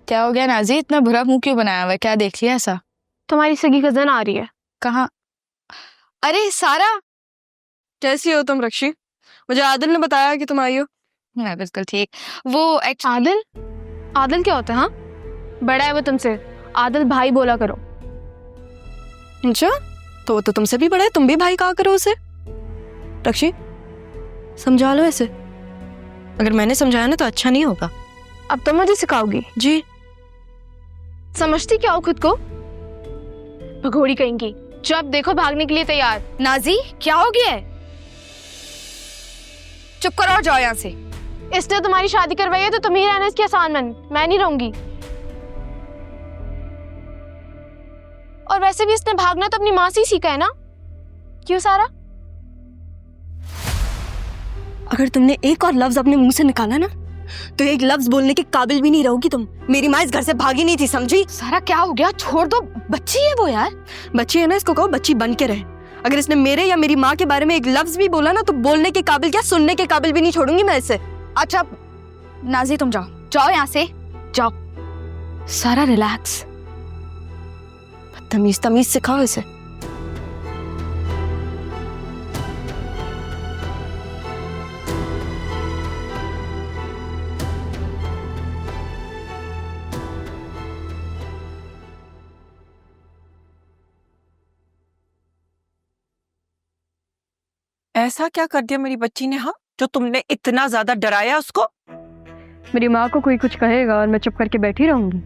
क्या हो गया नाजी, इतना बुरा मुंह क्यों बनाया हुआ है? क्या देख लिया ऐसा? तुम्हारी सगी कजन आ रही है। कहाँ? अरे सारा, कैसी हो तुम रक्षी? मुझे आदिल ने बताया कि तुम आई हो। मैं बिल्कुल ठीक। वो आदिल? आदिल क्या होता है? हाँ, बड़ा है वो तुमसे। आदिल भाई बोला करो। अच्छा, तो वो तो तुमसे भी बड़ा है, तुम भी भाई कहा करो उसे। रक्षी, समझा लो ऐसे। अगर मैंने समझाया ना तो अच्छा नहीं होगा। अब तुम मुझे सिखाओगी? जी। समझती क्या हो खुद को? भगोड़ी कहेंगी, जब देखो भागने के लिए तैयार। नाजी क्या हो गया है? चुप करो और जाओ यहाँ से। इसने तुम्हारी शादी करवाई है तो तुम ही रहना इसकी असाइनमेंट, मैं नहीं रहूंगी। और वैसे भी इसने भागना तो अपनी माँ से ही सीखा है ना? क्यों सारा? अगर तुमने एक और लफ्ज अपने मुंह से निकाला ना तो एक लफ्ज बोलने के काबिल भी नहीं रहोगी तुम। मेरी माँ इस घर से भागी नहीं थी, समझी? सारा क्या हो गया? छोड़ दो, बच्ची है वो यार। बच्ची है ना, इसको कहो बच्ची बन के रहे। अगर इसने मेरे या मेरी माँ के बारे में एक लफ्ज भी बोला ना तो बोलने के काबिल क्या, सुनने के काबिल भी नहीं छोड़ूंगी मैं इसे। अच्छा नाजी तुम जाओ, जाओ यहाँ से, जाओ। सारा रिलैक्स, तमीज तमीज सिखाओ इसे। ऐसा क्या कर दिया मेरी बच्ची ने, हाँ, जो तुमने इतना ज्यादा डराया उसको? मेरी माँ को कोई कुछ कहेगा और मैं चुप करके बैठी रहूंगी?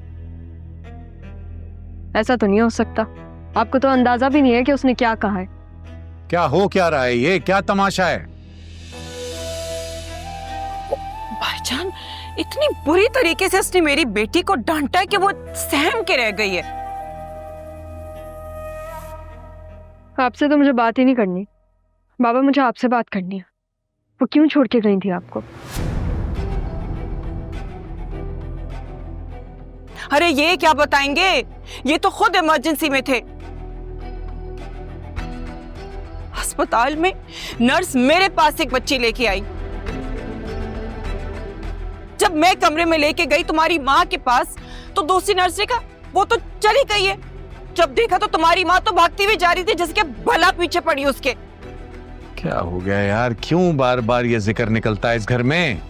ऐसा तो नहीं हो सकता। आपको तो अंदाजा भी नहीं है कि उसने क्या कहा है। क्या हो क्या रहा है? ये क्या तमाशा है? भाईजान, इतनी बुरी तरीके से उसने मेरी बेटी को डांटा है कि वो सहम के रह गई है। आपसे तो मुझे बात ही नहीं करनी बाबा, मुझे आपसे बात करनी है। वो क्यों छोड़ के गई थी आपको? अरे ये क्या बताएंगे, ये तो खुद इमरजेंसी में थे। अस्पताल में नर्स मेरे पास एक बच्ची लेके आई। जब मैं कमरे में लेके गई तुम्हारी माँ के पास तो दूसरी नर्स ने कहा वो तो चली गई है। जब देखा तो तुम्हारी माँ तो भागती हुई जा रही थी जैसे कि भला पीछे पड़ी उसके। क्या हो गया यार? क्यों बार बार ये जिक्र निकलता है इस घर में?